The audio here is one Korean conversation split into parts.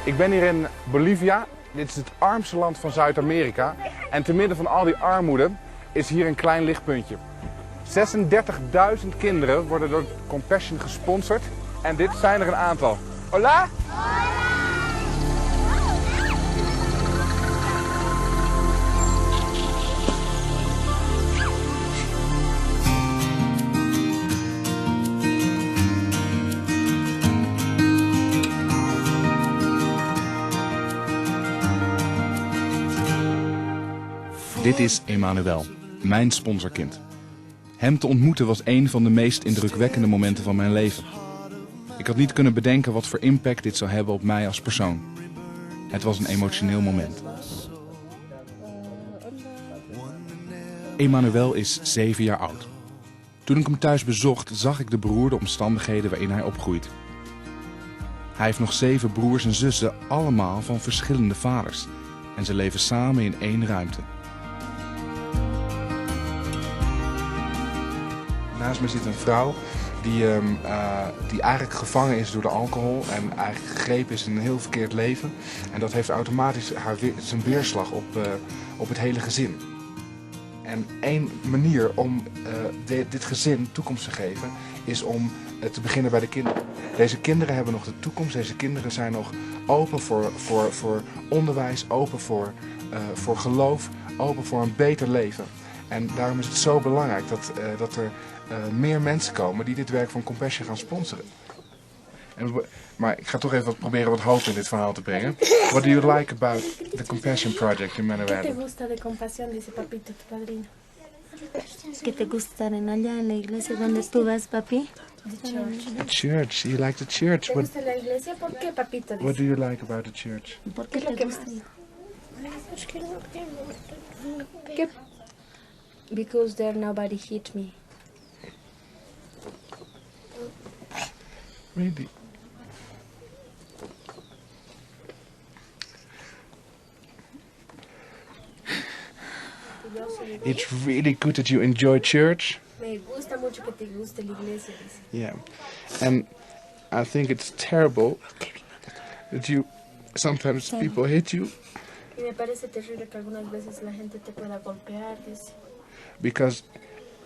Ik ben hier in Bolivia. Dit is het armste land van Zuid-Amerika. En te midden van al die armoede is hier een klein lichtpuntje. 36.000 kinderen worden door Compassion gesponsord. En dit zijn er een aantal. Hola! Dit is Emmanuel, mijn sponsorkind. Hem te ontmoeten was een van de meest indrukwekkende momenten van mijn leven. Ik had niet kunnen bedenken wat voor impact dit zou hebben op mij als persoon. Het was een emotioneel moment. Emmanuel is 7 jaar oud. Toen ik hem thuis bezocht, zag ik de beroerde omstandigheden waarin hij opgroeit. Hij heeft nog 7 broers en zussen, allemaal van verschillende vaders. En ze leven samen in één ruimte. Naast me zit een vrouw die eigenlijk gevangen is door de alcohol en eigenlijk gegrepen is in een heel verkeerd leven. En dat heeft automatisch zijn weerslag op het hele gezin. En één manier om dit gezin toekomst te geven is om te beginnen bij de kinderen. Deze kinderen hebben nog de toekomst, deze kinderen zijn nog open voor onderwijs, open voor geloof, open voor een beter leven. En daarom is het zo belangrijk dat er meer mensen komen die dit werk van Compassion gaan sponsoren. Maar ik ga toch even proberen wat hoop in dit verhaal te brengen. What do you like about the Compassion Project in Manuel? ¿Qué te gusta de Compasión, dice papito, tu padrino? ¿Qué te gusta estar allá en la iglesia donde tú vas, papi? The church. You like the church. ¿Te gusta la iglesia? ¿Por qué, papito? What do you like about the church? ¿Por qué te gusta? ¿Qué? Because there nobody hit me. Really? It's really good that you enjoy church. Me gusta mucho que te guste la iglesia, dice. Yeah. And I think it's terrible that sometimes people hit you Y me parece terrible que algunas veces la gente te pueda golpear, dice. because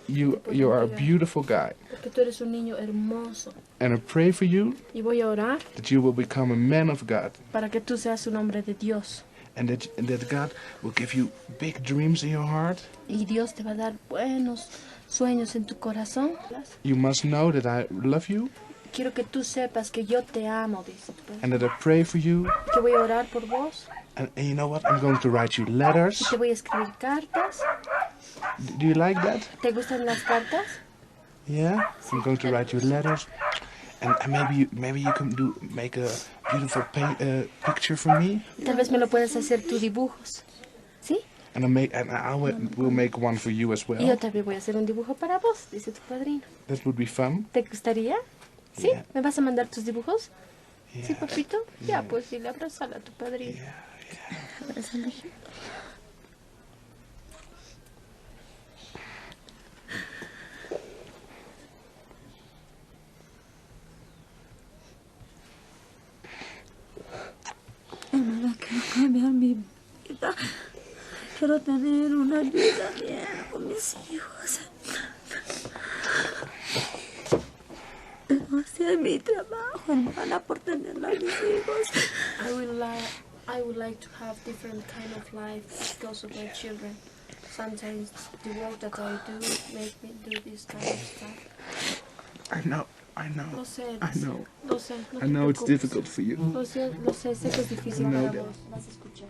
you are a beautiful guy. Porque tú eres un niño hermoso. And I pray for you Y voy a orar that you will become a man of God. para que tú seas un hombre de Dios. And that God will give you big dreams in your heart. Y Dios te va a dar buenos sueños en tu corazón. You must know that I love you Quiero que tú sepas que yo te amo, dice. and that I pray for you. Que voy a orar por vos. And you know what? I'm going to write you Y letters. te voy a escribir cartas. Do you like that? ¿Te gustan las cartas? Yeah? I'm going to write you letters. And maybe you can make a beautiful picture for me. Tal vez me lo puedas hacer tú dibujos. ¿Sí? And I will make one for you as Y yo well. también voy a hacer un dibujo para vos, dice tu padrino. That would be fun. ¿Te gustaría? ¿Sí? Yeah. ¿Me vas a mandar tus dibujos? Yeah. ¿Sí, papito? Ya, pues dile abrazala a tu padrino. Yeah. Abrázale. Hermana, quiero cambiar mi vida. Quiero tener una vida bien con mis hijos. Debo hacer mi trabajo, hermana, por tener a mis hijos. I would like to have different kind of life because of my children. Sometimes the work that I do make me do this kind of stuff. I know. Lo sé, I know. lo sé. No I te know it's preocupes. difficult for you. Lo sé, sé que es difícil I know para that. vos. Vas a escuchar.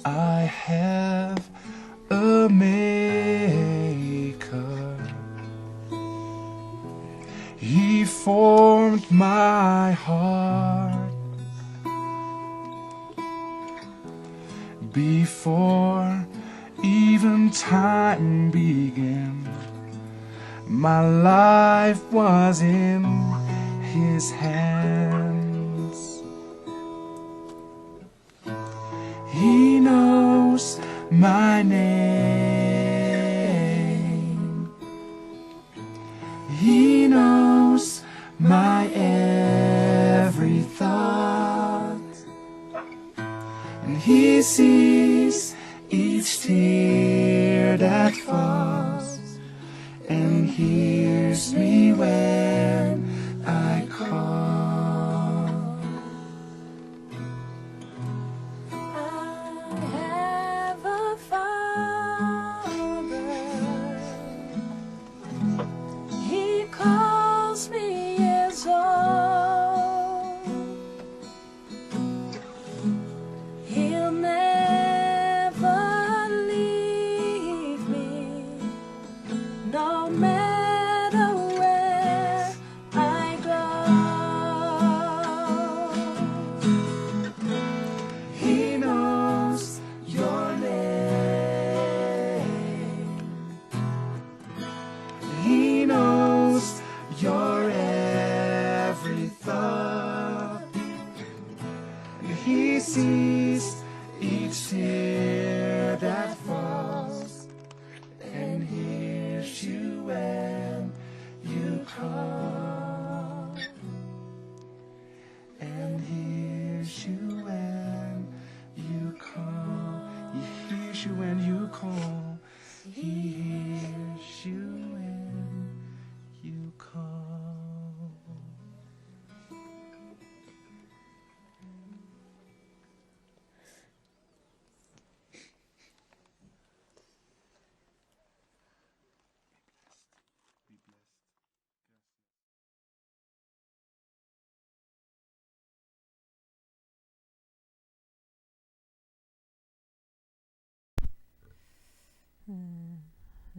I have a maker. He formed my heart before even time began. My life was in his hands. He knows my name. He knows my every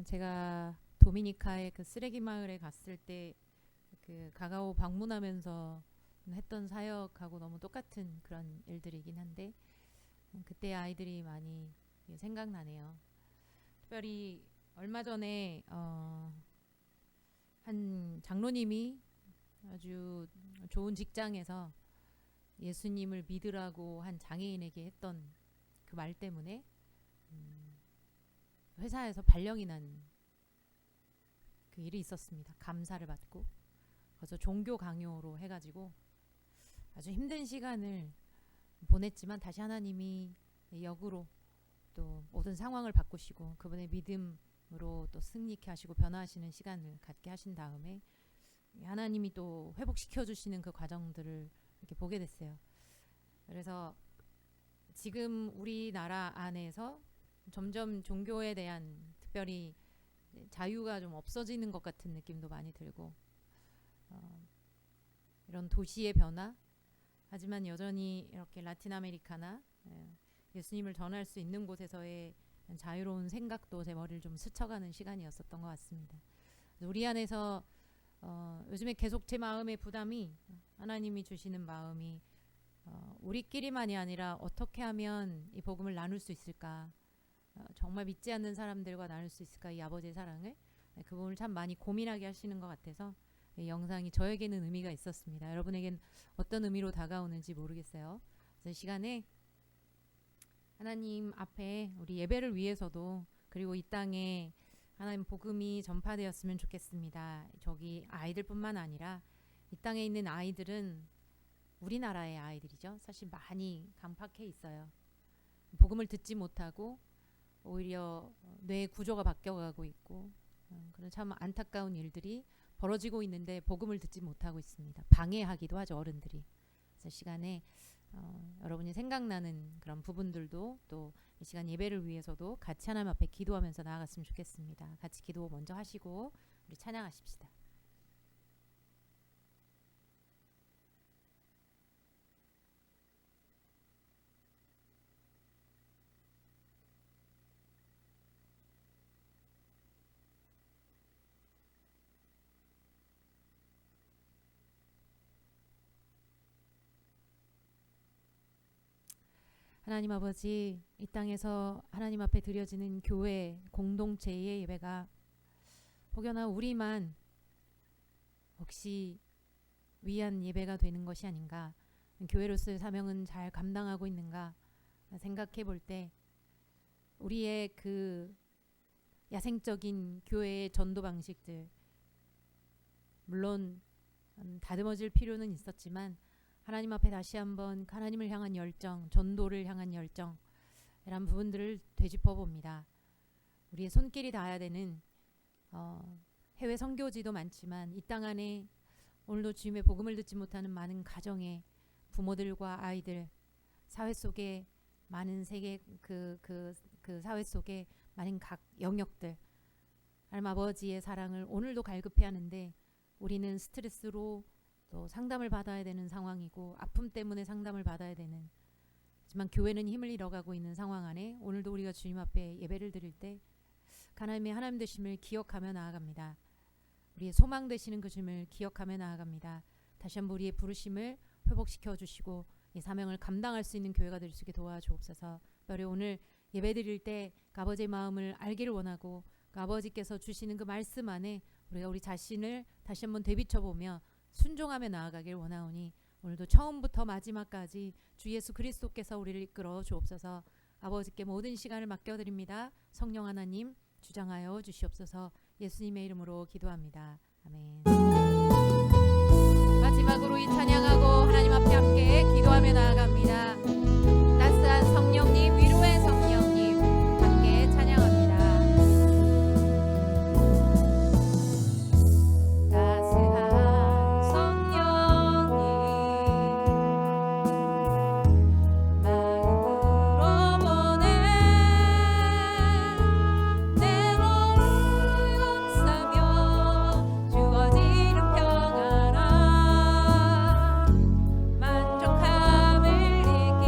제가 도미니카의 그 쓰레기 마을에 갔을 때 그 가가오 방문하면서 했던 사역하고 너무 똑같은 그런 일들이긴 한데 그때 아이들이 많이 생각나네요. 특별히 얼마 전에 한 장로님이 아주 좋은 직장에서 예수님을 믿으라고 한 장애인에게 했던 그 말 때문에 회사에서 발령이 난 그 일이 있었습니다. 감사를 받고 그래서 종교 강요로 해가지고 아주 힘든 시간을 보냈지만 다시 하나님이 역으로 또 모든 상황을 바꾸시고 그분의 믿음으로 또 승리케 하시고 변화하시는 시간을 갖게 하신 다음에 하나님이 또 회복시켜 주시는 그 과정들을 이렇게 보게 됐어요. 그래서 지금 우리나라 안에서 점점 종교에 대한 특별히 자유가 좀 없어지는 것 같은 느낌도 많이 들고 이런 도시의 변화 하지만 여전히 이렇게 라틴 아메리카나 예수님을 전할 수 있는 곳에서의 자유로운 생각도 제 머리를 좀 스쳐가는 시간이었었던 것 같습니다. 우리 안에서 요즘에 계속 제 마음의 부담이 하나님이 주시는 마음이 우리끼리만이 아니라 어떻게 하면 이 복음을 나눌 수 있을까, 정말 믿지 않는 사람들과 나눌 수 있을까, 이 아버지의 사랑을 그 부분을 참 많이 고민하게 하시는 것 같아서 이 영상이 저에게는 의미가 있었습니다. 여러분에겐 어떤 의미로 다가오는지 모르겠어요. 그래서 이 시간에 하나님 앞에 우리 예배를 위해서도 그리고 이 땅에 하나님 복음이 전파되었으면 좋겠습니다. 저기 아이들뿐만 아니라 이 땅에 있는 아이들은 우리나라의 아이들이죠. 사실 많이 강팍해 있어요. 복음을 듣지 못하고 오히려 뇌 구조가 바뀌어가고 있고 그런 참 안타까운 일들이 벌어지고 있는데 복음을 듣지 못하고 있습니다. 방해하기도 하죠, 어른들이. 그래서 시간에 여러분이 생각나는 그런 부분들도 또 이 시간 예배를 위해서도 같이 하나님 앞에 기도하면서 나아갔으면 좋겠습니다. 같이 기도 먼저 하시고 우리 찬양하십시다. 하나님 아버지, 이 땅에서 하나님 앞에 드려지는 교회 공동체의 예배가 혹여나 우리만 혹시 위한 예배가 되는 것이 아닌가, 교회로서의 사명은 잘 감당하고 있는가 생각해 볼 때 우리의 그 야생적인 교회의 전도 방식들 물론 다듬어질 필요는 있었지만 하나님 앞에 다시 한번 하나님을 향한 열정, 전도를 향한 열정 이런 부분들을 되짚어 봅니다. 우리의 손길이 닿아야 되는 해외 선교지도 많지만 이 땅 안에 오늘도 주님의 복음을 듣지 못하는 많은 가정의 부모들과 아이들, 사회 속에 많은 세계 그 사회 속에 많은 각 영역들, 하나님 아버지의 사랑을 오늘도 갈급해 하는데 우리는 스트레스로 또 상담을 받아야 되는 상황이고 아픔 때문에 상담을 받아야 되는, 하지만 교회는 힘을 잃어가고 있는 상황 안에 오늘도 우리가 주님 앞에 예배를 드릴 때 하나님의 하나님 되심을 기억하며 나아갑니다. 우리의 소망 되시는 그 주님을 기억하며 나아갑니다. 다시 한번 우리의 부르심을 회복시켜 주시고 이 사명을 감당할 수 있는 교회가 될 수 있게 도와주옵소서. 특별히 오늘 예배 드릴 때 아버지의 마음을 알기를 원하고 아버지께서 주시는 그 말씀 안에 우리가 우리 자신을 다시 한번 되비춰보며 순종하며 나아가길 원하오니 오늘도 처음부터 마지막까지 주 예수 그리스도께서 우리를 이끌어 주옵소서. 아버지께 모든 시간을 맡겨드립니다. 성령 하나님 주장하여 주시옵소서. 예수님의 이름으로 기도합니다. 아멘. 마지막으로 이 찬양하고 하나님 앞에 함께 기도하며 나아갑니다. 따스한 성령님, 위로의 성령님 함께 찬양합니다. 만족함을 느끼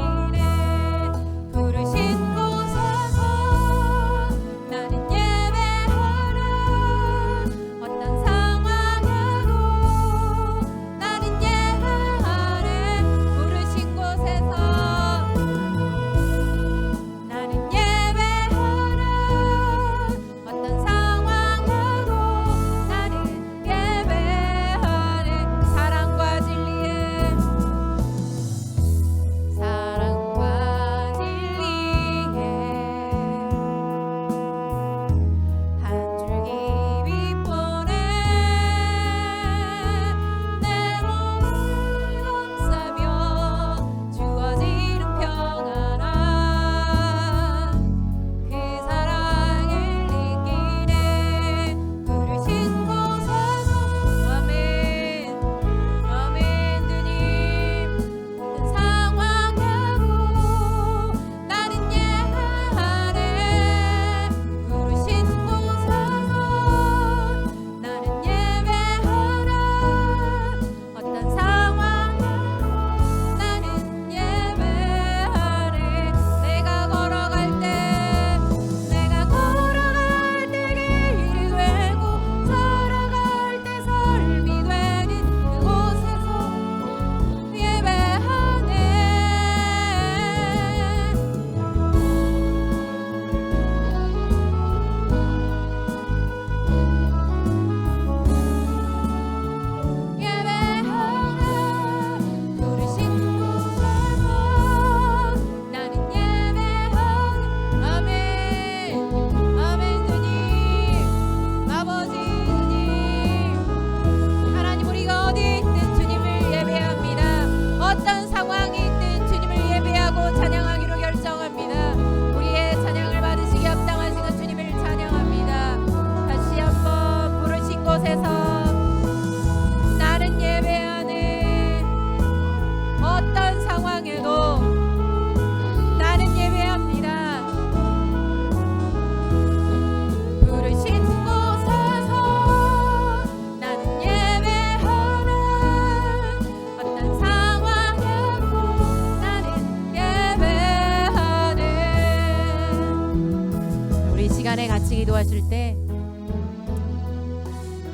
기도하실 때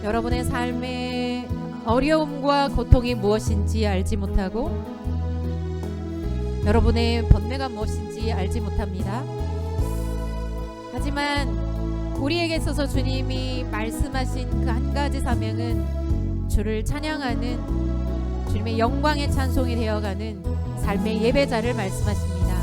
여러분의 삶의 어려움과 고통이 무엇인지 알지 못하고 여러분의 번뇌가 무엇인지 알지 못합니다. 하지만 우리에게 있어서 주님이 말씀하신 그 한 가지 사명은 주를 찬양하는 주님의 영광의 찬송이 되어가는 삶의 예배자를 말씀하십니다.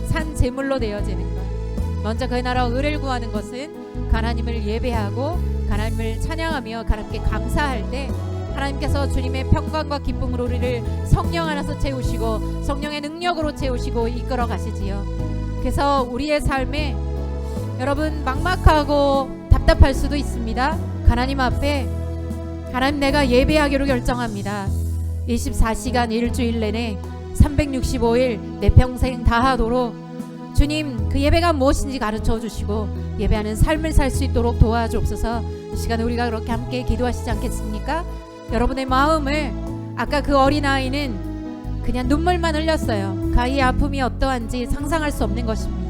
산 제물로 되어지는 것, 먼저 그의 나라와 의를 구하는 것은 하나님을 예배하고 하나님을 찬양하며 하나님께 감사할 때 하나님께서 주님의 평강과 기쁨으로 우리를 성령 안에서 채우시고 성령의 능력으로 채우시고 이끌어 가시지요. 그래서 우리의 삶에 여러분 막막하고 답답할 수도 있습니다. 하나님 앞에 하나님 내가 예배하기로 결정합니다. 24시간 일주일 내내 365일 내 평생 다하도록 주님 그 예배가 무엇인지 가르쳐 주시고 예배하는 삶을 살 수 있도록 도와주옵소서. 이 시간에 우리가 그렇게 함께 기도하시지 않겠습니까? 여러분의 마음을 아까 그 어린아이는 그냥 눈물만 흘렸어요. 그 아이의 아픔이 어떠한지 상상할 수 없는 것입니다.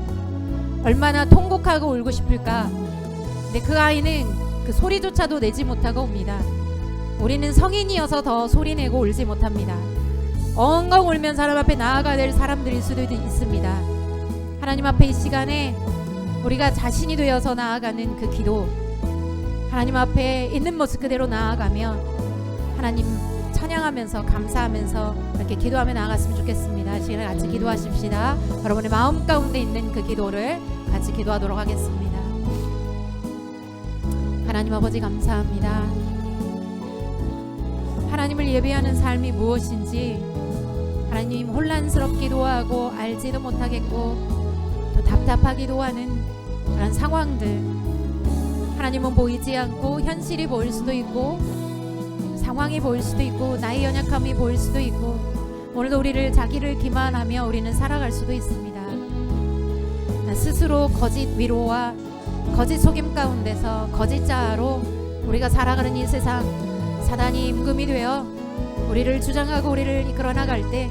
얼마나 통곡하고 울고 싶을까. 근데 그 아이는 그 소리조차도 내지 못하고 옵니다. 우리는 성인이어서 더 소리내고 울지 못합니다. 엉엉 울면 사람 앞에 나아가야 될 사람들일 수도 있습니다. 하나님 앞에 이 시간에 우리가 자신이 되어서 나아가는 그 기도, 하나님 앞에 있는 모습 그대로 나아가며 하나님 찬양하면서 감사하면서 이렇게 기도하며 나아갔으면 좋겠습니다. 시간에 같이 기도하십시다. 여러분의 마음 가운데 있는 그 기도를 같이 기도하도록 하겠습니다. 하나님 아버지 감사합니다. 하나님을 예배하는 삶이 무엇인지 하나님 혼란스럽기도 하고 알지도 못하겠고 또 답답하기도 하는 그런 상황들, 하나님은 보이지 않고 현실이 보일 수도 있고 상황이 보일 수도 있고 나의 연약함이 보일 수도 있고 오늘도 우리를 자기를 기만하며 우리는 살아갈 수도 있습니다. 스스로 거짓 위로와 거짓 속임 가운데서 거짓 자아로 우리가 살아가는 이 세상, 사단이 임금이 되어 우리를 주장하고 우리를 이끌어 나갈 때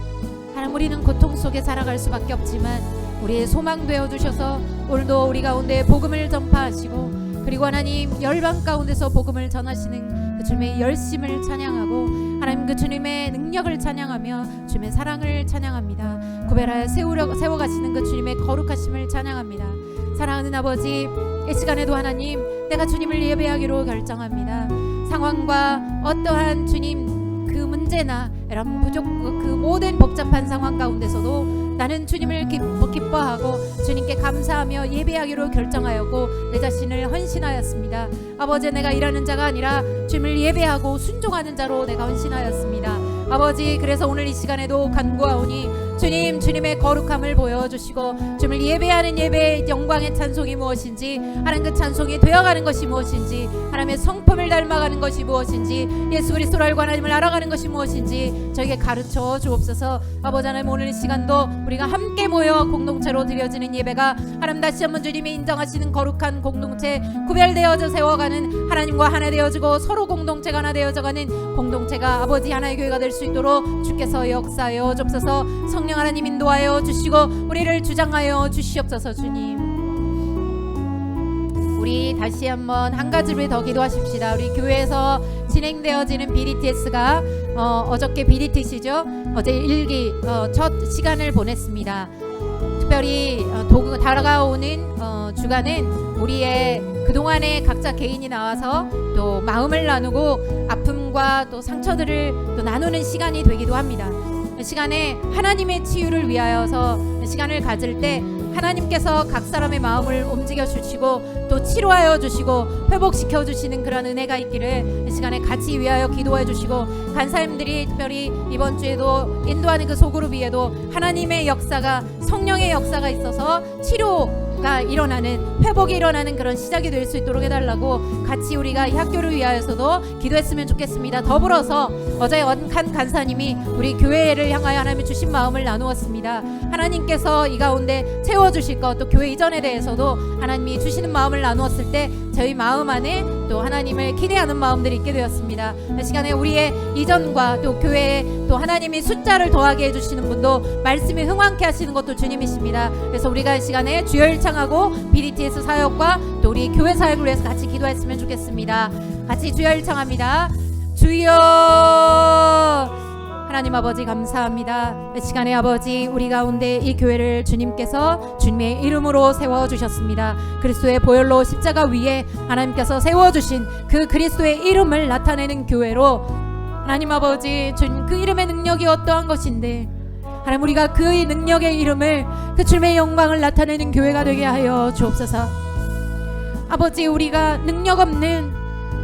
하나님 우리는 고통 속에 살아갈 수밖에 없지만 우리의 소망 되어 주셔서 오늘도 우리 가운데 복음을 전파하시고 그리고 하나님 열방 가운데서 복음을 전하시는 그 주님의 열심을 찬양하고 하나님 그 주님의 능력을 찬양하며 주님의 사랑을 찬양합니다. 구별하여 세워가시는 그 주님의 거룩하심을 찬양합니다. 사랑하는 아버지, 이 시간에도 하나님 내가 주님을 예배하기로 결정합니다. 상황과 어떠한 주님 그 문제나 이런 부족 그 모든 복잡한 상황 가운데서도 나는 주님을 기뻐하고 주님께 감사하며 예배하기로 결정하였고 내 자신을 헌신하였습니다. 아버지, 내가 일하는 자가 아니라 주님을 예배하고 순종하는 자로 내가 헌신하였습니다. 아버지, 그래서 오늘 이 시간에도 간구하오니 주님, 주님의 거룩함을 보여주시고 주님을 예배하는 예배의 영광의 찬송이 무엇인지, 하나님 그 찬송이 되어가는 것이 무엇인지, 하나님의 성품을 닮아가는 것이 무엇인지, 예수 그리스도를 알고 하나님을 알아가는 것이 무엇인지 저에게 가르쳐 주옵소서. 아버지 하나님, 오늘 이 시간도 우리가 함께 모여 공동체로 드려지는 예배가 하나님 다시 한번 주님이 인정하시는 거룩한 공동체, 구별되어져 세워가는 하나님과 하나 되어지고 서로 공동체가 하나 되어져가는 공동체가 아버지 하나의 교회가 될 수 있도록 주께서 역사하여 주옵소서. 성령 하나님 인도하여 주시고 우리를 주장하여 주시옵소서. 주님, 우리 다시 한번 한 가지를 더 기도하십시다. 우리 교회에서 진행되어지는 BDTS가 어저께 BDT시죠? 어제 일기 첫 시간을 보냈습니다. 특별히 다가오는 주간은 우리의 그동안에 각자 개인이 나와서 또 마음을 나누고 아픔과 또 상처들을 또 나누는 시간이 되기도 합니다. 시간에 하나님의 치유를 위하여서 시간을 가질 때 하나님께서 각 사람의 마음을 움직여 주시고 또 치료하여 주시고 회복시켜 주시는 그런 은혜가 있기를 시간에 같이 위하여 기도해 주시고, 간사님들이 특별히 이번 주에도 인도하는 그 소그룹 위에도 하나님의 역사가, 성령의 역사가 있어서 치료가 일어나는, 회복이 일어나는 그런 시작이 될 수 있도록 해달라고 같이 우리가 이 학교를 위하여서도 기도했으면 좋겠습니다. 더불어서 어제 원칸 간사님이 우리 교회를 향하여 하나님이 주신 마음을 나누었습니다. 하나님께서 이 가운데 채워주실 것, 또 교회 이전에 대해서도 하나님이 주시는 마음을 나누었을 때 저희 마음 안에 또 하나님을 기대하는 마음들이 있게 되었습니다. 이 시간에 우리의 이전과 또 교회에 또 하나님이 숫자를 더하게 해주시는 분도 말씀이 흥왕케 하시는 것도 주님이십니다. 그래서 우리가 이 시간에 주여일창하고 BDTS 사역과 또 우리 교회 사역을 위해서 같이 기도했으면 좋겠습니다. 같이 주여일창합니다. 주여 하나님 아버지 감사합니다. 이 시간에 아버지 우리 가운데 이 교회를 주님께서 주님의 이름으로 세워주셨습니다. 그리스도의 보혈로 십자가 위에 하나님께서 세워주신 그 그리스도의 이름을 나타내는 교회로 하나님 아버지 주님 그 이름의 능력이 어떠한 것인데 하나님 우리가 그 능력의 이름을 그 주님의 영광을 나타내는 교회가 되게 하여 주옵소서. 아버지 우리가 능력 없는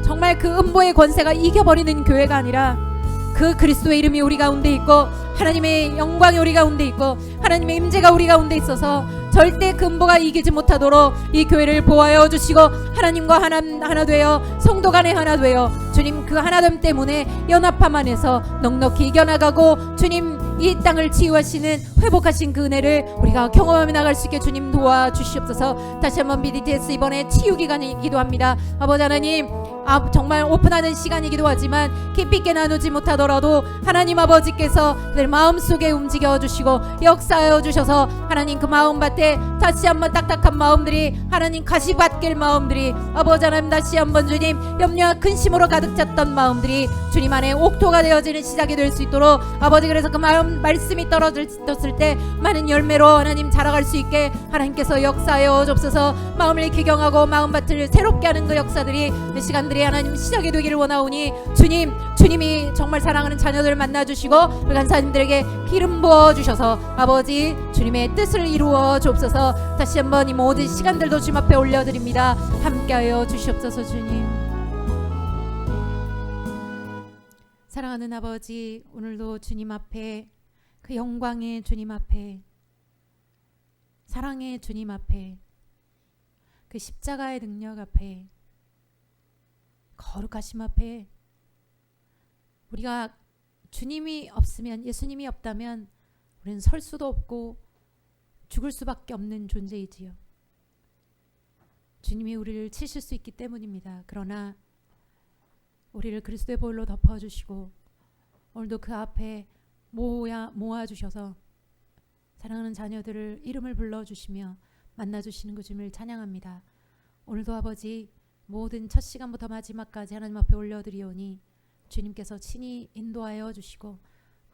정말 그 음보의 권세가 이겨버리는 교회가 아니라 그 그리스도의 이름이 우리 가운데 있고 하나님의 영광이 우리 가운데 있고 하나님의 임재가 우리 가운데 있어서 절대 근보가 이기지 못하도록 이 교회를 보호하여 주시고 하나님과 하나 되어 성도 간에 하나 되어 주님 그 하나됨 때문에 연합함 안에서 넉넉히 이겨나가고 주님 이 땅을 치유하시는 회복하신 그 은혜를 우리가 경험하며 나갈 수 있게 주님 도와주시옵소서. 다시 한번 BDTS 이번에 치유 기간이기도 합니다. 아버지 하나님 정말 오픈하는 시간이기도 하지만 깊이 있게 나누지 못하더라도 하나님 아버지께서 그들 마음속에 움직여 주시고 역사하여 주셔서 하나님 그 마음밭에 다시 한번 딱딱한 마음들이 하나님 가시밭길 마음들이 아버지 하나님 다시 한번 주님 염려와 근심으로 가득 찼던 마음들이 주님 안에 옥토가 되어지는 시작이 될 수 있도록 아버지 그래서 그 말씀이 떨어졌을 때 많은 열매로 하나님 자라갈 수 있게 하나님께서 역사하여 주옵소서. 마음을 기경하고 마음밭을 새롭게 하는 그 역사들이 이 시간들이 하나님 시작이 되기를 원하오니 주님이 정말 사랑하는 자녀들을 만나주시고 우리 간사님들에게 기름 부어주셔서 아버지 주님의 뜻을 이루어 주옵소서. 다시 한번 이 모든 시간들도 주님 앞에 올려드립니다. 함께하여 주시옵소서. 주님 사랑하는 아버지 오늘도 주님 앞에 그 영광의 주님 앞에 사랑의 주님 앞에 그 십자가의 능력 앞에 거룩하심 앞에 우리가 주님이 없으면 예수님이 없다면 우리는 설 수도 없고 죽을 수밖에 없는 존재이지요. 주님이 우리를 치실 수 있기 때문입니다. 그러나 우리를 그리스도의 보혈로 덮어주시고 오늘도 그 앞에 모아주셔서 사랑하는 자녀들을 이름을 불러주시며 만나주시는 그 주님을 찬양합니다. 오늘도 아버지 모든 첫 시간부터 마지막까지 하나님 앞에 올려드리오니 주님께서 친히 인도하여 주시고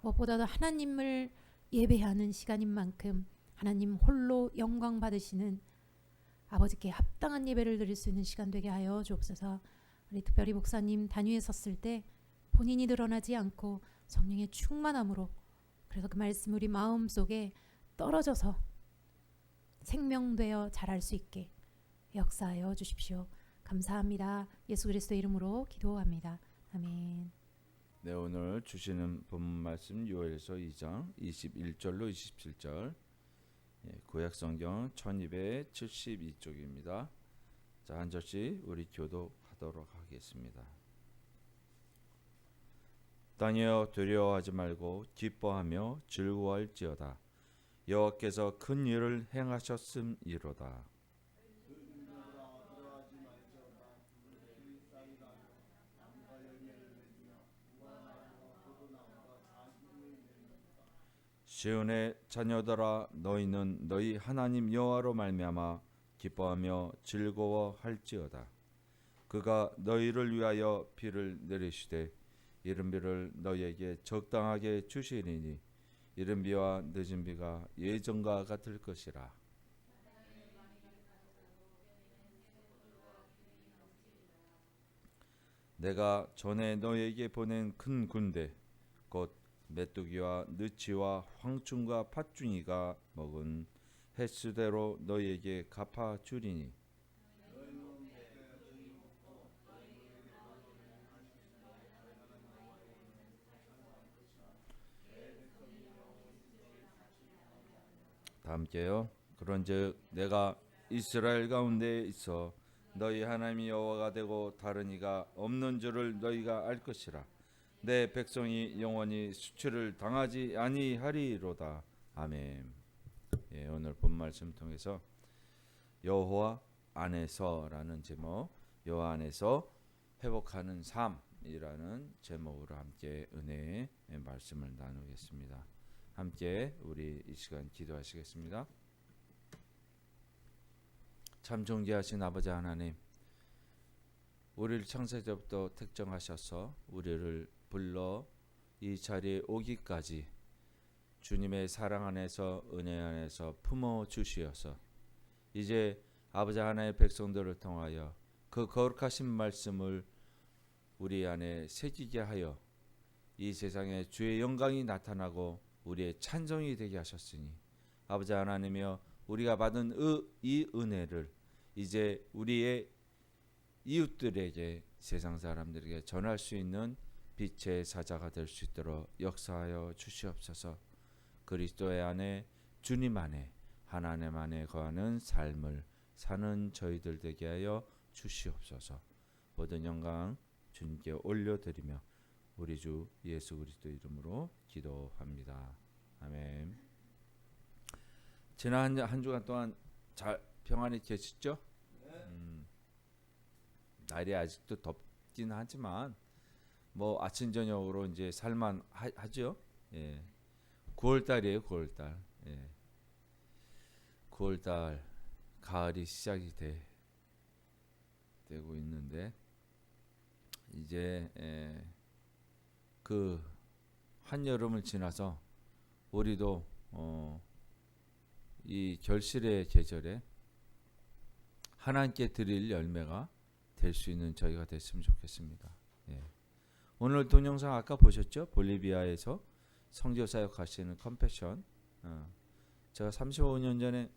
무엇보다도 하나님을 예배하는 시간인 만큼 하나님 홀로 영광 받으시는 아버지께 합당한 예배를 드릴 수 있는 시간 되게 하여 주옵소서. 우리 특별히 목사님 단위에 섰을 때 본인이 드러나지 않고 성령의 충만함으로 그래서 그 말씀 우리 마음속에 떨어져서 생명되어 자랄 수 있게 역사하여 주십시오. 감사합니다. 예수 그리스도 이름으로 기도합니다. 아멘. 네, 오늘 주시는 본문 말씀 요엘서 2장 21절로 27절 구약성경 1272쪽입니다. 자, 한 절씩 우리 교독하도록 하겠습니다. 땅이여 두려워하지 말고 기뻐하며 즐거워할지어다. 여호와께서 큰 일을 행하셨음이로다. 시온의 자녀들아 너희는 너희 하나님 여호와로 말미암아 기뻐하며 즐거워할지어다. 그가 너희를 위하여 비를 내리시되 이른 비를 너희에게 적당하게 주시리니 이른 비와 늦은 비가 예전과 같을 것이라. 내가 전에 너희에게 보낸 큰 군대 곧 메뚜기와 느치와 황충과 팥중이가 먹은 횟수대로 너희에게 갚아 주리니 다 함께요. 그런즉 내가 이스라엘 가운데 있어 너희 하나님 여호와가 되고 다른 이가 없는 줄을 너희가 알 것이라. 내 백성이 영원히 수치를 당하지 아니하리로다. 아멘. 오늘 본 말씀 통해서 여호와 안에서라는 제목 여호와 안에서 회복하는 삶이라는 제목으로 함께 은혜의 말씀을 나누겠습니다. 함께 우리 이 시간 기도하시겠습니다. 참 존귀하신 아버지 하나님, 우리를 창세전부터 택정하셔서 우리를 불러 이 자리에 오기까지 주님의 사랑 안에서 은혜 안에서 품어 주시어서 이제 아버지 하나님의 백성들을 통하여 그 거룩하신 말씀을 우리 안에 새기게 하여 이 세상에 주의 영광이 나타나고 우리의 찬송이 되게 하셨으니 아버지 하나님이여 우리가 받은 이 은혜를 이제 우리의 이웃들에게 세상 사람들에게 전할 수 있는 빛의 사자가 될 수 있도록 역사하여 주시옵소서. 그리스도의 안에 주님 안에 하나님 안에 거하는 삶을 사는 저희들 되게 하여 주시옵소서. 모든 영광 주님께 올려드리며 우리 주 예수 그리스도 이름으로 기도합니다. 아멘. 지난 한 주간 동안 잘 평안히 계시죠? 날이 아직도 덥긴 하지만 뭐 아침 저녁으로 이제 살만 하죠. 예. 9월 달이에요. 9월 달. 예. 9월 달 가을이 시작이 되고 있는데 이제 그 한여름을 지나서 우리도 이 결실의 계절에 하나님께 드릴 열매가 될 수 있는 저희가 됐으면 좋겠습니다. 예. 오늘 동영상 아까 보셨죠? 볼리비아에서 성교 사역하시는 컴패션. 제가 35년 전에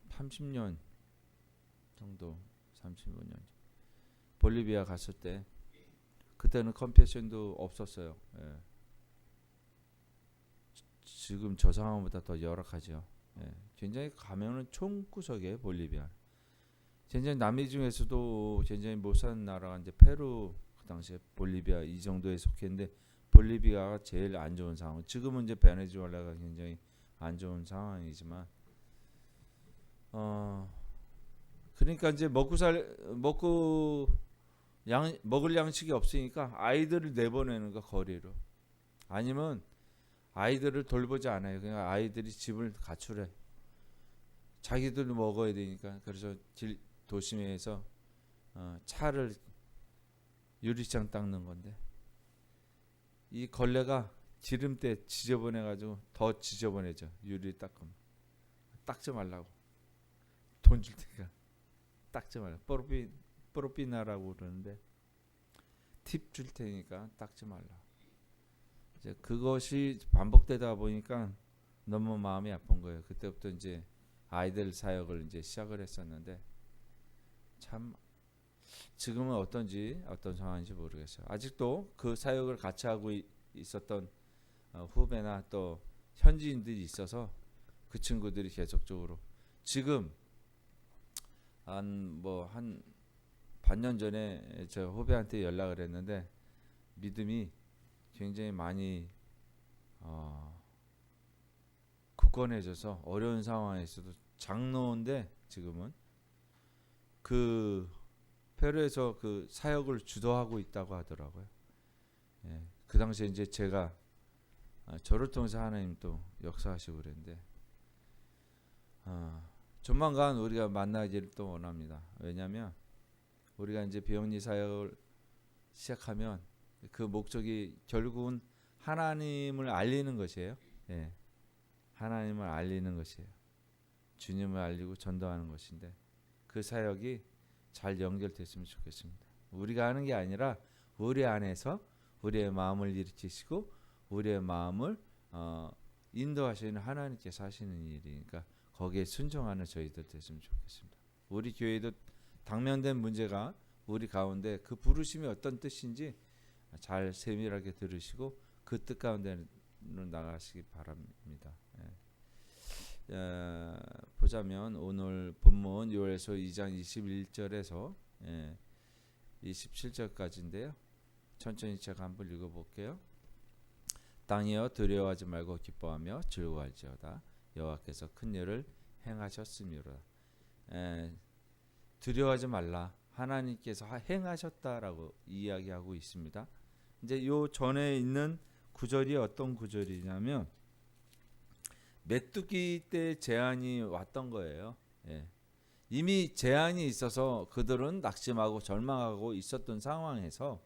30년 정도 35년 볼리비아 갔을 때 그때는 컴패션도 없었어요. 예. 지금 저 상황보다 더 열악하죠. 예. 굉장히 가면은 총구석에 볼리비아. 굉장히 남미 중에서도 굉장히 못 사는 나라가 이제 페루, 그 당시에 볼리비아 이 정도에 속했는데 볼리비아가 제일 안 좋은 상황. 지금은 이제 베네수엘라가 굉장히 안 좋은 상황이지만 그러니까 이제 먹을 양식이 없으니까 아이들을 내보내는 거 거리로. 아니면 아이들을 돌보지 않아요. 그냥 아이들이 집을 가출해. 자기들도 먹어야 되니까. 그래서 도심에서 차를 유리창 닦는 건데 이 걸레가 기름때 지저분해가지고 더 지저분해져. 유리 닦으면 닦지 말라고. 돈 줄 테니까 닦지 말라. 뽀로피나라고 그러는데 팁 줄 테니까 닦지 말라. 이제 그것이 반복되다 보니까 너무 마음이 아픈 거예요. 그때부터 이제 아이들 사역을 이제 시작을 했었는데 참 지금은 어떤 상황인지 모르겠어요. 아직도 그 사역을 같이 하고 있었던 후배나 또 현지인들이 있어서 그 친구들이 계속적으로 지금 한 반년 전에 저 후배한테 연락을 했는데 믿음이 굉장히 많이 굳건해져서 어려운 상황에서도 장로인데 지금은 그 페루에서 그 사역을 주도하고 있다고 하더라고요. 예, 그 당시에 이제 제가 저를 통해서 하나님 또 역사하시고 그랬는데 조만간 우리가 만나기를 또 원합니다. 왜냐하면 우리가 이제 비영리 사역을 시작하면 그 목적이 결국은 하나님을 알리는 것이에요. 예, 하나님을 알리는 것이에요. 주님을 알리고 전도하는 것인데 그 사역이 잘 연결됐으면 좋겠습니다. 우리가 하는 게 아니라 우리 안에서 우리의 마음을 일으키시고 우리의 마음을 인도하시는 하나님께서 하시는 일이니까 거기에 순종하는 저희들 됐으면 좋겠습니다. 우리 교회도 당면된 문제가 우리 가운데 그 부르심이 어떤 뜻인지 잘 세밀하게 들으시고 그 뜻 가운데 나가시기 바랍니다. 보자면 오늘 본문 요엘서 2장 21절에서 27절까지인데요. 천천히 제가 한번 읽어볼게요. 땅이여 두려워하지 말고 기뻐하며 즐거워할지어다. 여호와께서 큰 일을 행하셨음이로다. 두려워하지 말라. 하나님께서 행하셨다라고 이야기하고 있습니다. 이제 요 전에 있는 구절이 어떤 구절이냐면 메뚜기 때 재앙이 왔던 거예요. 예. 이미 재앙이 있어서 그들은 낙심하고 절망하고 있었던 상황에서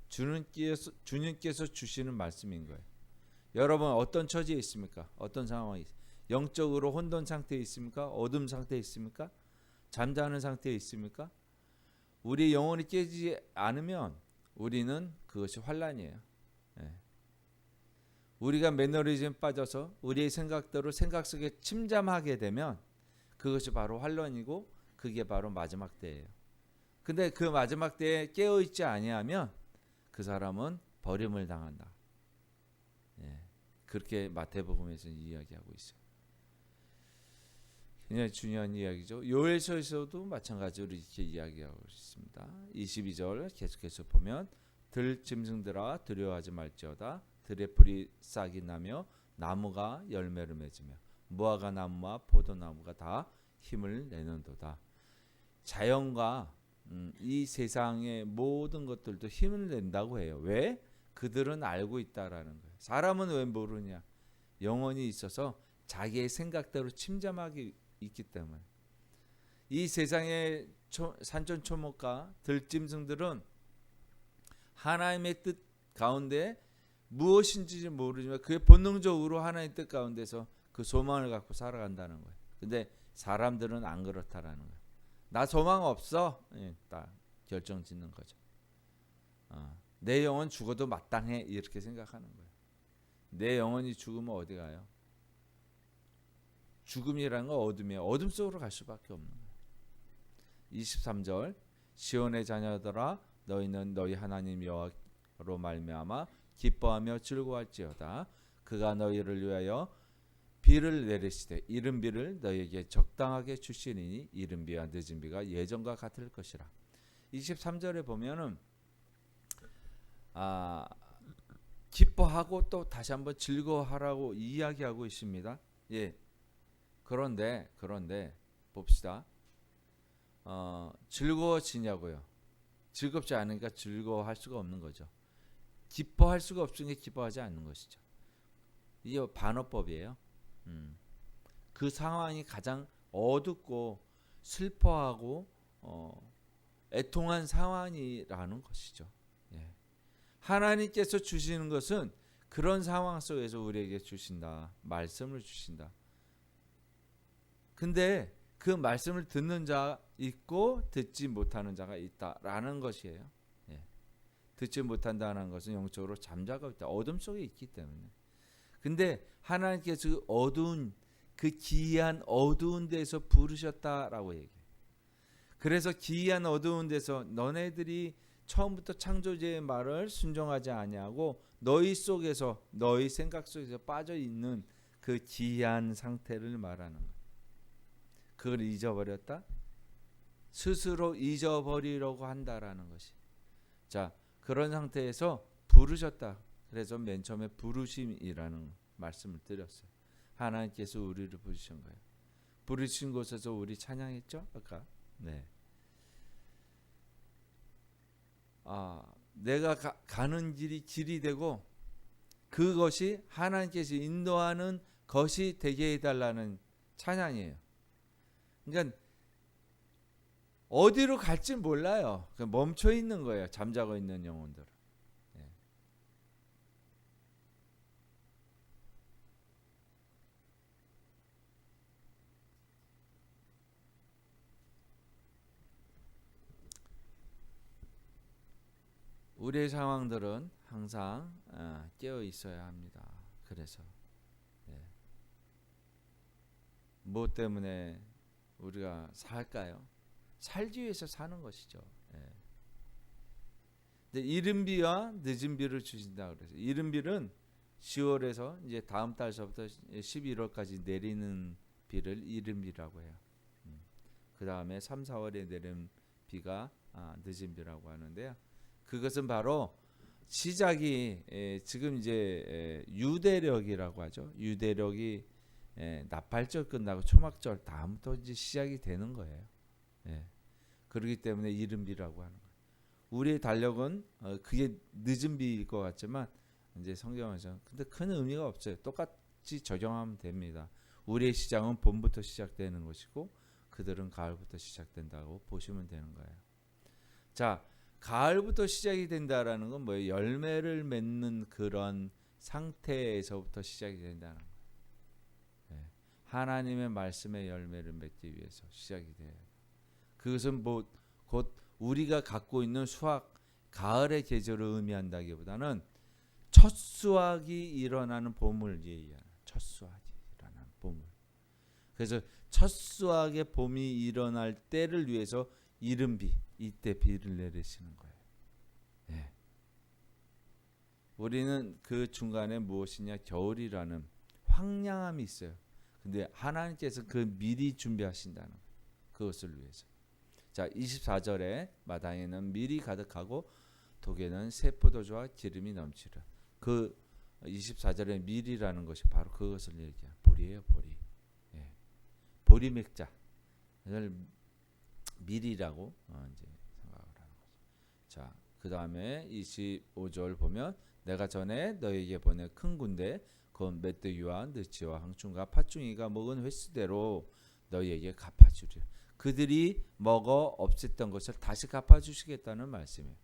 주님께서 주시는 말씀인 거예요. 여러분 어떤 처지에 있습니까? 어떤 상황이 있습니까? 영적으로 혼돈 상태에 있습니까? 어둠 상태에 있습니까? 잠자는 상태에 있습니까? 우리 영혼이 깨지지 않으면 우리는 그것이 환난이에요. 예. 우리가 매너리즘에 빠져서 우리의 생각대로 생각 속에 침잠하게 되면 그것이 바로 환난이고 그게 바로 마지막 때예요. 근데 그 마지막 때에 깨어있지 아니하면 그 사람은 버림을 당한다. 예. 그렇게 마태복음에서 이야기하고 있어요. 굉장히 중요한 이야기죠. 요엘서에서도 마찬가지로 이렇게 이야기하고 있습니다. 22절 계속해서 보면 들짐승들아 두려워하지 말지어다. 들의 풀이 싹이 나며 나무가 열매를 맺으며 무화과 나무와 포도나무가 다 힘을 내는도다. 자연과 이 세상의 모든 것들도 힘을 낸다고 해요. 왜? 그들은 알고 있다라는 거예요. 사람은 왜 모르냐? 영혼이 있어서 자기의 생각대로 침잠하기 있기 때문에. 이 세상의 산천초목과 들짐승들은 하나님의 뜻 가운데 무엇인지 모르지만 그게 본능적으로 하나님의 뜻 가운데서 그 소망을 갖고 살아간다는 거예요. 근데 사람들은 안 그렇다라는 거예요. 나 소망 없어. 예, 딱 결정 짓는 거죠. 내 영혼 죽어도 마땅해 이렇게 생각하는 거예요. 내 영혼이 죽으면 어디 가요? 죽음이라는 건 어둠이에요. 어둠 속으로 갈 수밖에 없는 거예요. 23절 시온의 자녀들아 너희는 너희 하나님 여호와로 말미암아 기뻐하며 즐거워할지어다. 그가 너희를 위하여 비를 내리시되 이른 비를 너희에게 적당하게 주시리니 이른 비와 늦은 비가 예전과 같을 것이라. 23절에 보면은 기뻐하고 또 다시 한번 즐거워하라고 이야기하고 있습니다. 예. 그런데 봅시다. 즐거워지냐고요? 즐겁지 않으니까 즐거워할 수가 없는 거죠. 기뻐할 수가 없으니까 기뻐하지 않는 것이죠. 이게 반어법이에요. 그 상황이 가장 어둡고 슬퍼하고 애통한 상황이라는 것이죠. 예. 하나님께서 주시는 것은 그런 상황 속에서 우리에게 주신다. 말씀을 주신다. 근데 그 말씀을 듣는 자 있고 듣지 못하는 자가 있다라는 것이에요. 예. 듣지 못한다는 것은 영적으로 잠자고 있다. 어둠 속에 있기 때문에. 근데 하나님께서 그 어두운 그 기이한 어두운 데서 부르셨다라고 얘기해요. 그래서 기이한 어두운 데서 너네들이 처음부터 창조주의 말을 순종하지 아니하고 너희 속에서 너희 생각 속에서 빠져 있는 그 기이한 상태를 말하는 거예요. 그걸 잊어버렸다? 스스로 잊어버리려고 한다라는 것이. 자, 그런 상태에서 부르셨다. 그래서 맨 처음에 부르심이라는 말씀을 드렸어요. 하나님께서 우리를 부르신 거예요. 부르신 곳에서 우리 찬양했죠? 아까. 네. 내가 가는 길이 되고 그것이 하나님께서 인도하는 것이 되게 해달라는 찬양이에요. 그러니까 어디로 갈지 몰라요. 멈춰 있는 거예요. 잠자고 있는 영혼들은. 네. 우리의 상황들은 항상 깨어 있어야 합니다. 그래서 무엇 때문에 우리가 살까요? 살기 위해서 사는 것이죠. 근데 이른 비와 늦은 비를 주신다 그래서 이른 비는 10월에서 이제 다음 달서부터 11월까지 내리는 비를 이른 비라고 해요. 그 다음에 3, 4월에 내리는 비가 늦은 비라고 하는데요. 그것은 바로 시작이 지금 이제 유대력이라고 하죠. 유대력이 나팔절 끝나고 초막절 다음부터 이제 시작이 되는 거예요. 그렇기 때문에 이른 비라고 하는 거예요. 우리의 달력은 그게 늦은 비일 것 같지만 이제 성경에서 근데 큰 의미가 없어요. 똑같이 적용하면 됩니다. 우리의 시작은 봄부터 시작되는 것이고 그들은 가을부터 시작된다고 보시면 되는 거예요. 자, 가을부터 시작이 된다라는 건 뭐예요? 열매를 맺는 그런 상태에서부터 시작이 된다는 거예요. 하나님의 말씀의 열매를 맺기 위해서 시작이 돼요. 그것은 곧 우리가 갖고 있는 수확, 가을의 계절을 의미한다기보다는 첫 수확이 일어나는 봄을 얘기하는 첫 수확이 일어나는 봄을. 그래서 첫 수확의 봄이 일어날 때를 위해서 이른 비, 이때 비를 내리시는 거예요. 우리는 그 중간에 무엇이냐 겨울이라는 황량함이 있어요. 근데 하나님께서 그 미리 준비하신다는 거예요. 그것을 위해서. 자, 24절에 마당에는 밀이 가득하고 독에는 새 포도주와 기름이 넘치라. 그 24절에 밀이라는 것이 바로 그것을 얘기해요. 보리예요, 보리. 보리 맥자를 밀이라고 이제 생각을 하는 거죠. 자, 그 다음에 25절 보면 내가 전에 너에게 보낸 큰 군대 곧 메뚜기와 느치와 항충과 팥중이가 먹은 횟수대로 너희에게 갚아주리라. 그들이 먹어 없앴던 것을 다시 갚아주시겠다는 말씀이에요.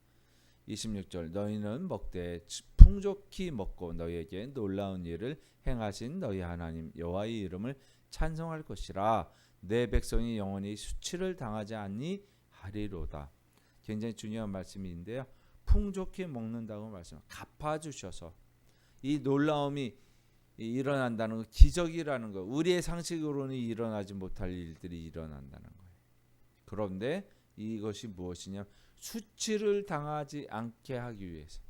26절 너희는 먹되 풍족히 먹고 너희에게 놀라운 일을 행하신 너희 하나님 여호와의 이름을 찬송할 것이라. 내 백성이 영원히 수치를 당하지 아니하리로다. 굉장히 중요한 말씀인데요. 풍족히 먹는다고 말씀합니다. 갚아주셔서 이 놀라움이 일어난다는 거, 기적이라는 거, 우리의 상식으로는 일어나지 못할 일들이 일어난다는 거예요. 그런데 이것이 무엇이냐? 수치를 당하지 않게 하기 위해서.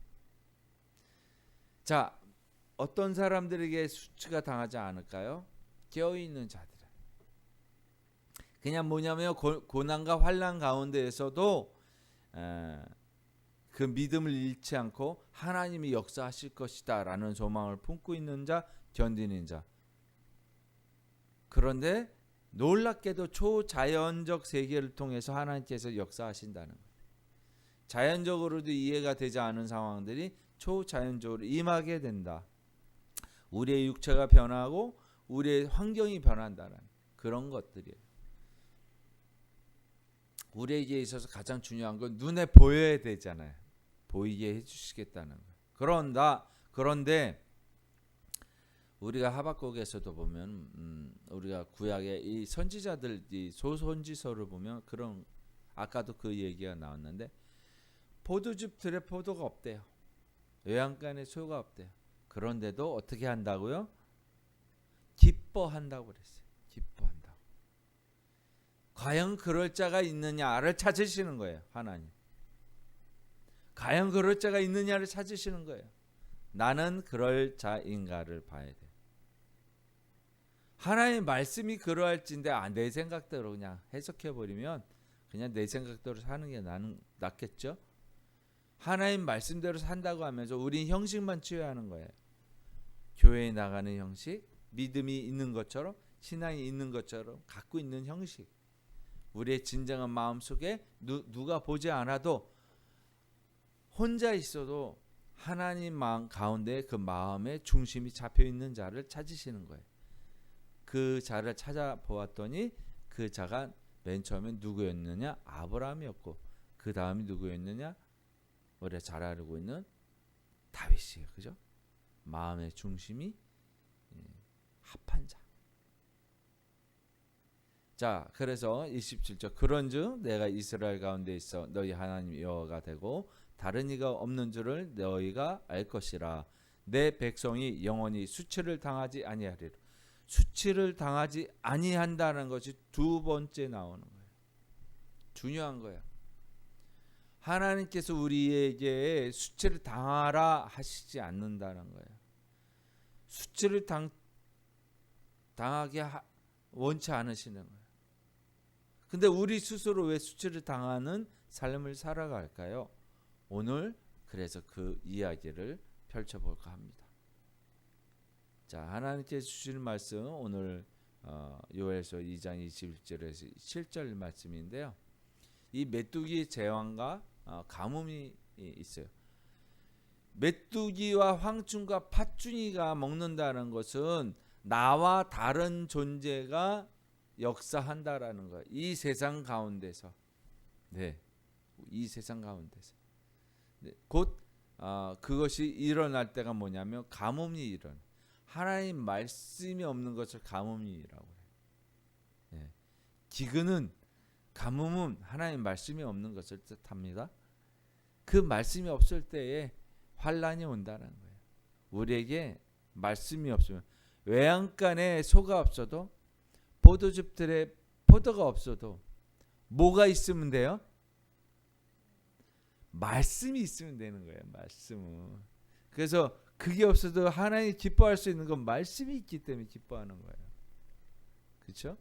자, 어떤 사람들에게 수치가 당하지 않을까요? 깨어있는 자들. 그냥 뭐냐면 고난과 환난 가운데에서도 그 믿음을 잃지 않고 하나님이 역사하실 것이다 라는 소망을 품고 있는 자, 견디는 자. 그런데 놀랍게도 초자연적 세계를 통해서 하나님께서 역사하신다는 거예요. 자연적으로도 이해가 되지 않은 상황들이 초자연적으로 임하게 된다. 우리의 육체가 변하고 우리의 환경이 변한다는 그런 것들이에요. 우리에게 있어서 가장 중요한 건 눈에 보여야 되잖아요. 보이게 해주시겠다는 거예요. 그런데 우리가 하박국에서도 보면 우리가 구약의 이 선지자들 이 소선지서를 보면 그런 아까도 그 얘기가 나왔는데 포도즙들에 포도가 없대요. 외양간에 소가 없대요. 그런데도 어떻게 한다고요? 기뻐한다고 그랬어요. 기뻐한다고. 과연 그럴 자가 있느냐를 찾으시는 거예요. 하나님. 과연 그럴 자가 있느냐를 찾으시는 거예요. 나는 그럴 자인가를 봐야 돼. 하나님의 말씀이 그러할진데 내 생각대로 그냥 해석해버리면 그냥 내 생각대로 사는 게 낫겠죠. 하나님 말씀대로 산다고 하면서 우린 형식만 취하는 거예요. 교회에 나가는 형식, 믿음이 있는 것처럼 신앙이 있는 것처럼 갖고 있는 형식. 우리의 진정한 마음속에 누가 보지 않아도 혼자 있어도 하나님 마음 가운데 그 마음의 중심이 잡혀있는 자를 찾으시는 거예요. 그 자를 찾아보았더니 그 자가 맨 처음에 누구였느냐? 아브라함이었고 그 다음이 누구였느냐? 우리가 잘 알고 있는 다윗이에요. 그죠? 마음의 중심이 합한 자. 자, 그래서 27절 그런즉 내가 이스라엘 가운데 있어 너희 하나님 여호와가 되고 다른 이가 없는 줄을 너희가 알 것이라. 내 백성이 영원히 수치를 당하지 아니하리라. 수치를 당하지 아니한다는 것이 두 번째 나오는 거예요. 중요한 거예요. 하나님께서 우리에게 수치를 당하라 하시지 않는다는 거예요. 수치를 당하게 원치 않으시는 거예요. 근데 우리 스스로 왜 수치를 당하는 삶을 살아갈까요? 오늘 그래서 그 이야기를 펼쳐볼까 합니다. 자, 하나님께서 주시는 말씀 오늘 요엘서 2장 21절에서 7절 말씀인데요. 이 메뚜기 제왕과 가뭄이 있어요. 메뚜기와 황충과 팥중이가 먹는다는 것은 나와 다른 존재가 역사한다라는 거예요. 이 세상 가운데서. 네. 이 세상 가운데서. 네. 곧 그것이 일어날 때가 뭐냐면 가뭄이 일어나. 하나님 말씀이 없는 것을 가뭄이라고 해요. 네. 기근은 가뭄은 하나님 말씀이 없는 것을 뜻합니다. 그 말씀이 없을 때에 환란이 온다는 거예요. 우리에게 말씀이 없으면 외양간에 소가 없어도 포도즙들에 포도가 없어도 뭐가 있으면 돼요? 말씀이 있으면 되는 거예요. 말씀은. 그래서 그게 없어도 하나님이 기뻐할 수 있는 건 말씀이 있기 때문에 기뻐하는 거예요. 그렇죠?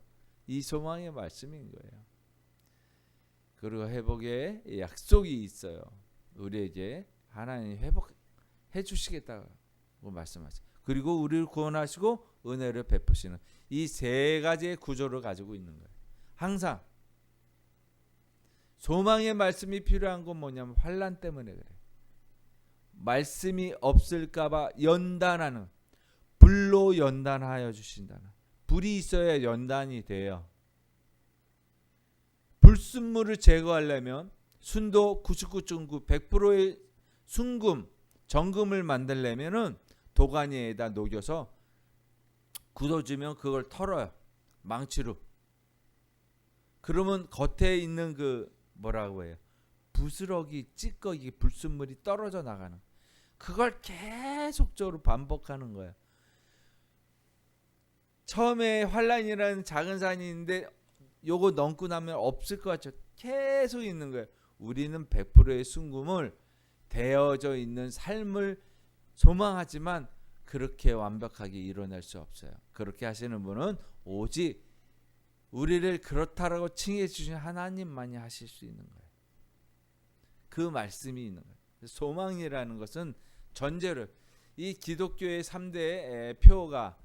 이 소망의 말씀인 거예요. 그리고 회복의 약속이 있어요. 우리에게 하나님이 회복해 주시겠다고 말씀하세요. 그리고 우리를 구원하시고 은혜를 베푸시는 이 세 가지의 구조를 가지고 있는 거예요. 항상 소망의 말씀이 필요한 건 뭐냐면 환난 때문에 그래요. 말씀이 없을까봐 연단하는, 불로 연단하여 주신다는. 불이 있어야 연단이 돼요. 불순물을 제거하려면 순도 99.9 100%의 순금, 정금을 만들려면은 도가니에다 녹여서 굳어주면 그걸 털어요. 망치로. 그러면 겉에 있는 그 뭐라고 해요? 부스러기, 찌꺼기, 불순물이 떨어져 나가는. 그걸 계속적으로 반복하는 거예요. 처음에 환란이라는 작은 산이 있는데 요거 넘고 나면 없을 것 같죠. 계속 있는 거예요. 우리는 100%의 순금을 되어져 있는 삶을 소망하지만 그렇게 완벽하게 이뤄낼 수 없어요. 그렇게 하시는 분은 오직 우리를 그렇다라고 칭해 주신 하나님만이 하실 수 있는 거예요. 그 말씀이 있는 거예요. 소망이라는 것은 전제를, 이 기독교의 3대 표가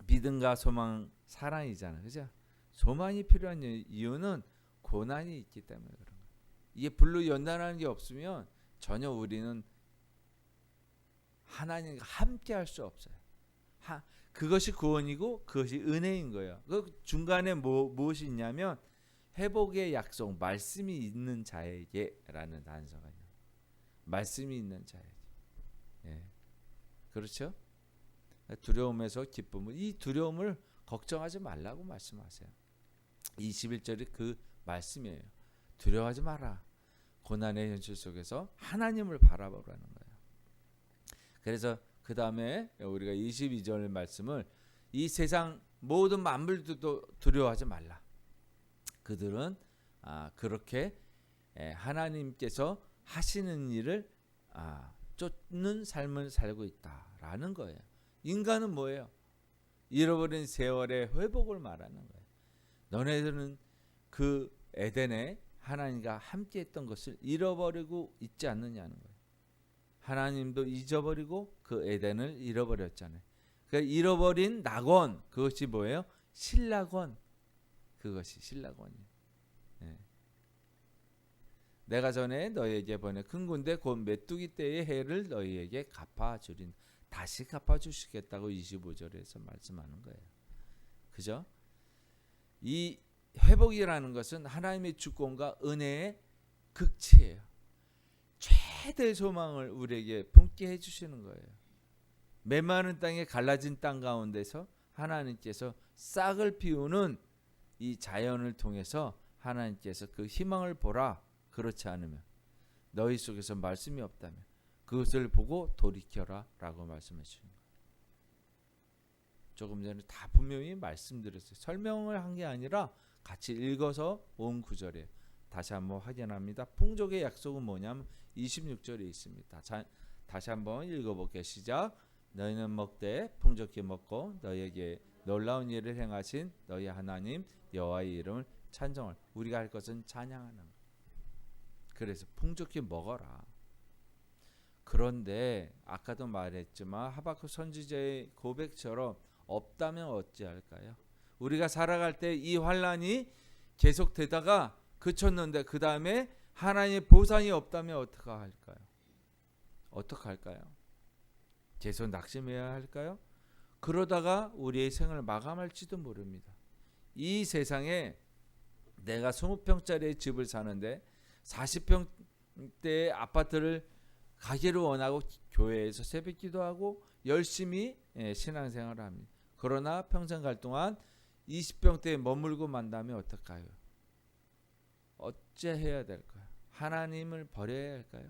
믿음과 소망, 사랑이잖아요. 그죠? 소망이 필요한 이유는 고난이 있기 때문에 그런 거예요. 이게 불로 연단하는 게 없으면 전혀 우리는 하나님과 함께 할 수 없어요. 그것이 구원이고 그것이 은혜인 거예요. 그 중간에 무엇이 있냐면 회복의 약속, 말씀이 있는 자에게라는 단서가 있어요. 말씀이 있는 자에게. 예. 그렇죠? 두려움에서 기쁨을, 이 두려움을 걱정하지 말라고 말씀하세요. 21절이 그 말씀이에요. 두려워하지 마라. 고난의 현실 속에서 하나님을 바라보라는 거예요. 그래서 그 다음에 우리가 22절 말씀을 이 세상 모든 만물들도 두려워하지 말라. 그들은 그렇게 하나님께서 하시는 일을 쫓는 삶을 살고 있다라는 거예요. 인간은 뭐예요? 잃어버린 세월의 회복을 말하는 거예요. 너네들은 그 에덴에 하나님과 함께했던 것을 잃어버리고 있지 않느냐는 거예요. 하나님도 잊어버리고 그 에덴을 잃어버렸잖아요. 그러니까 잃어버린 낙원, 그것이 뭐예요? 신락원. 그것이 신락원이에요. 네. 내가 전에 너희에게 보내 큰 군대 곧 메뚜기 때의 해를 너희에게 갚아주린, 다시 갚아주시겠다고 25절에서 말씀하는 거예요. 그죠? 이 회복이라는 것은 하나님의 주권과 은혜의 극치예요. 최대의 소망을 우리에게 품게 해주시는 거예요. 메마른 땅에 갈라진 땅 가운데서 하나님께서 싹을 피우는 이 자연을 통해서 하나님께서 그 희망을 보라. 그렇지 않으면 너희 속에서 말씀이 없다면 그것을 보고 돌이켜라 라고 말씀해 주신 거예요. 조금 전에 다 분명히 말씀드렸어요. 설명을 한 게 아니라 같이 읽어서 온 구절이에요. 다시 한번 확인합니다. 풍족의 약속은 뭐냐면 26절에 있습니다. 다시 한번 읽어볼게요. 시작. 너희는 먹되 풍족히 먹고 너희에게 놀라운 일을 행하신 너희 하나님 여호와의 이름을 찬송할. 우리가 할 것은 찬양하는 거예요. 그래서 풍족히 먹어라. 그런데 아까도 말했지만 하박국 선지자의 고백처럼 없다면 어찌할까요? 우리가 살아갈 때 이 환란이 계속되다가 그쳤는데 그 다음에 하나님의 보상이 없다면 어떡할까요? 어떡할까요? 계속 낙심해야 할까요? 그러다가 우리의 생을 마감할지도 모릅니다. 이 세상에 내가 20평짜리 집을 사는데 40평대의 아파트를 가기를 원하고 교회에서 새벽 기도하고 열심히 신앙생활을 합니다. 그러나 평생 갈 동안 20평대에 머물고 만다면 어떨까요? 어째 해야 될까요? 하나님을 버려야 할까요?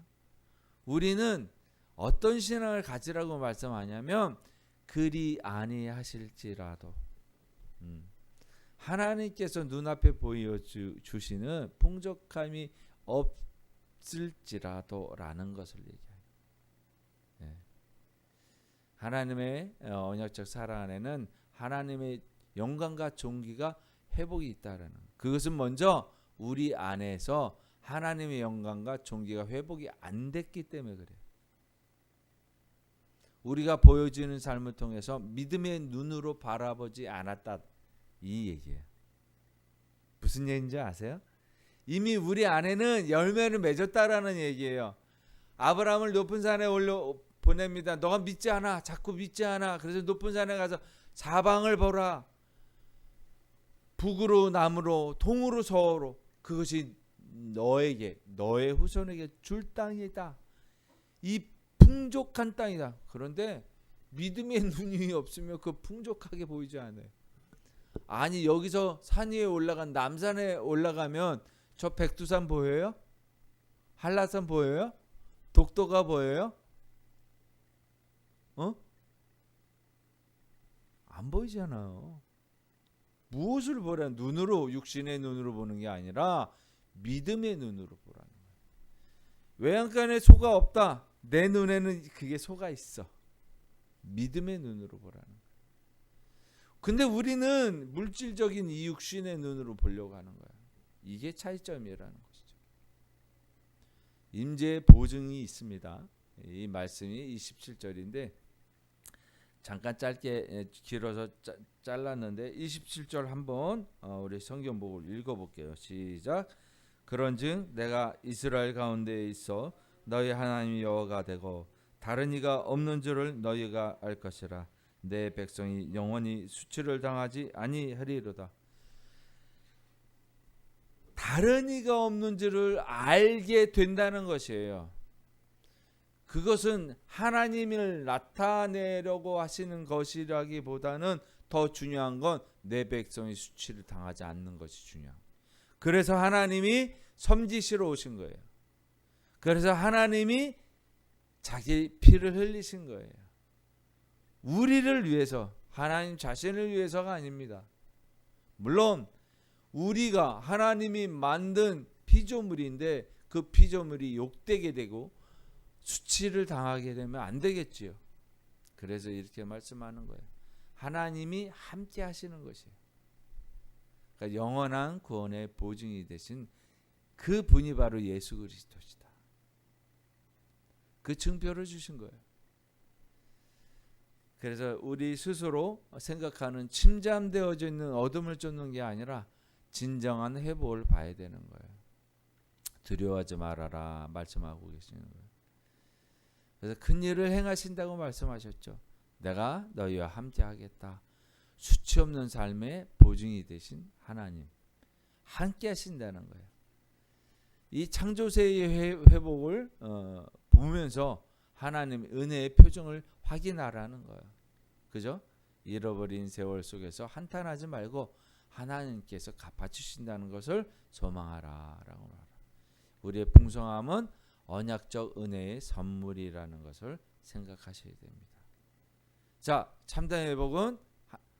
우리는 어떤 신앙을 가지라고 말씀하냐면 그리 아니하실지라도 하나님께서 눈앞에 보여주시는 풍족함이 없을지라도라는 것을 얘기해요. 하나님의 언약적 사랑 안에는 하나님의 영광과 존귀가 회복이 있다라는 그것은 먼저 우리 안에서 하나님의 영광과 존귀가 회복이 안 됐기 때문에 그래요. 우리가 보여지는 삶을 통해서 믿음의 눈으로 바라보지 않았다 이 얘기예요. 무슨 얘기인지 아세요? 이미 우리 안에는 열매를 맺었다라는 얘기예요. 아브라함을 높은 산에 올려 보냅니다. 너가 믿지 않아. 자꾸 믿지 않아. 그래서 높은 산에 가서 사방을 보라. 북으로 남으로 동으로 서로 그것이 너에게 너의 후손에게 줄 땅이다. 이 풍족한 땅이다. 그런데 믿음의 눈이 없으면 그 풍족하게 보이지 않아요. 아니 여기서 산 위에 올라간 남산에 올라가면 저 백두산 보여요? 한라산 보여요? 독도가 보여요? 안 보이잖아요. 무엇을 보라? 눈으로 육신의 눈으로 보는 게 아니라 믿음의 눈으로 보라는 거예요. 외양간에 소가 없다. 내 눈에는 그게 소가 있어. 믿음의 눈으로 보라는 거예요. 근데 우리는 물질적인 이 육신의 눈으로 보려고 하는 거야. 이게 차이점이라는 것이죠. 임재의 보증이 있습니다. 이 말씀이 27절인데 잠깐 짧게 길어서 잘랐는데 27절 한번 우리 성경복을 읽어볼게요. 시작. 그런즉 내가 이스라엘 가운데에 있어 너희 하나님 여호와가 되고 다른 이가 없는 줄을 너희가 알 것이라. 내 백성이 영원히 수치를 당하지 아니하리로다. 다른 이가 없는 줄을 알게 된다는 것이에요. 그것은 하나님을 나타내려고 하시는 것이라기보다는 더 중요한 건 내 백성이 수치를 당하지 않는 것이 중요해요. 그래서 하나님이 섬기시러 오신 거예요. 그래서 하나님이 자기 피를 흘리신 거예요. 우리를 위해서, 하나님 자신을 위해서가 아닙니다. 물론 우리가 하나님이 만든 피조물인데 그 피조물이 욕되게 되고 수치를 당하게 되면 안 되겠지요. 그래서 이렇게 말씀하는 거예요. 하나님이 함께 하시는 것이에요. 그러니까 영원한 구원의 보증이 되신 그 분이 바로 예수 그리스도시다. 그 증표를 주신 거예요. 그래서 우리 스스로 생각하는 침잠되어져 있는 어둠을 쫓는 게 아니라 진정한 회복을 봐야 되는 거예요. 두려워하지 말아라 말씀하고 계시는 거예요. 그래서 큰 일을 행하신다고 말씀하셨죠. 내가 너희와 함께 하겠다. 수치 없는 삶의 보증이 되신 하나님 함께 하신다는 거예요. 이 창조세의 회복을 보면서 하나님 은혜의 표정을 확인하라는 거예요. 그죠? 잃어버린 세월 속에서 한탄하지 말고 하나님께서 갚아주신다는 것을 소망하라라고 말합니다. 우리의 풍성함은 언약적 은혜의 선물이라는 것을 생각하셔야 됩니다. 자, 참된 회복은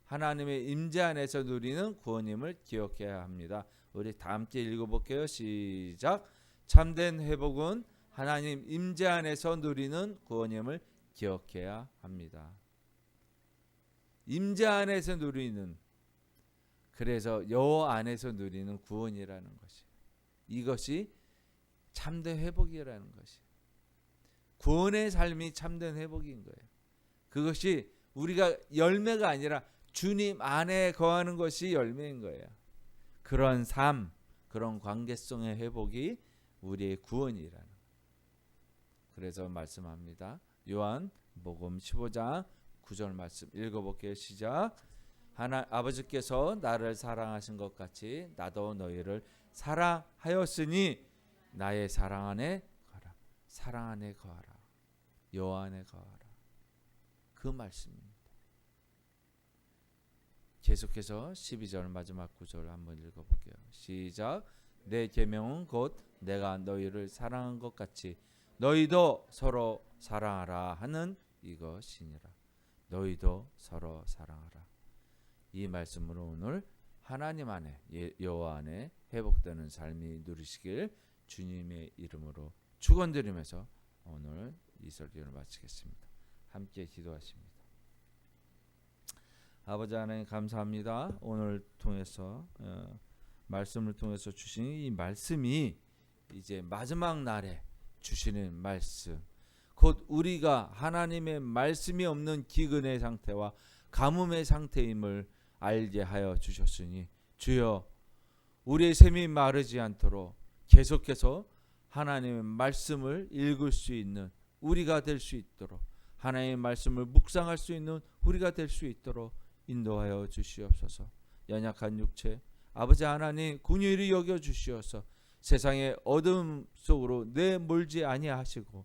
하나님의 임재 안에서 누리는 구원임을 기억해야 합니다. 우리 다 함께 읽어볼게요. 시작. 참된 회복은 하나님 임재 안에서 누리는 구원임을 기억해야 합니다. 임재 안에서 누리는, 그래서 여호와 안에서 누리는 구원이라는 것이, 이것이 참된 회복이라는 것이. 구원의 삶이 참된 회복인 거예요. 그것이 우리가 열매가 아니라 주님 안에 거하는 것이 열매인 거예요. 그런 삶, 그런 관계성의 회복이 우리의 구원이라는. 그래서 말씀합니다. 요한복음 15장 9절 말씀 읽어볼게요. 시작. 아버지께서 나를 사랑하신 것 같이 나도 너희를 사랑하였으니 나의 사랑 안에 거하라. 사랑 안에 거하라. 여 안에 거하라. 그 말씀입니다. 계속해서 12절 마지막 구절 한번 읽어볼게요. 시작. 내 계명은 곧 내가 너희를 사랑한 것 같이 너희도 서로 사랑하라 하는 이것이니라. 너희도 서로 사랑하라. 이 말씀으로 오늘 하나님 안에 여호와 안에 회복되는 삶이 누리시길 주님의 이름으로 축원드리면서 오늘 이 설교를 마치겠습니다. 함께 기도하십니다. 아버지 하나님 감사합니다. 오늘 통해서 말씀을 통해서 주신 이 말씀이 이제 마지막 날에 주시는 말씀, 곧 우리가 하나님의 말씀이 없는 기근의 상태와 가뭄의 상태임을 알게 하여 주셨으니 주여 우리의 샘이 마르지 않도록 계속해서 하나님의 말씀을 읽을 수 있는 우리가 될 수 있도록, 하나님의 말씀을 묵상할 수 있는 우리가 될 수 있도록 인도하여 주시옵소서. 연약한 육체 아버지 하나님 긍휼히 여겨 주시어서 세상의 어둠 속으로 내몰지 아니하시고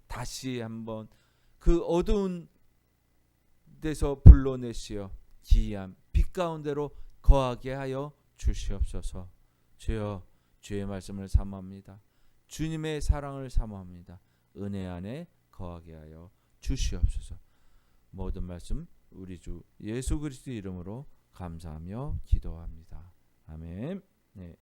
다시 한번 그 어두운 데서 불러내시어 기이한 빛 가운데로 거하게 하여 주시옵소서. 주여 주의 말씀을 사모합니다. 주님의 사랑을 사모합니다. 은혜 안에 거하게 하여 주시옵소서. 모든 말씀 우리 주 예수 그리스도 이름으로 감사하며 기도합니다. 아멘. 네.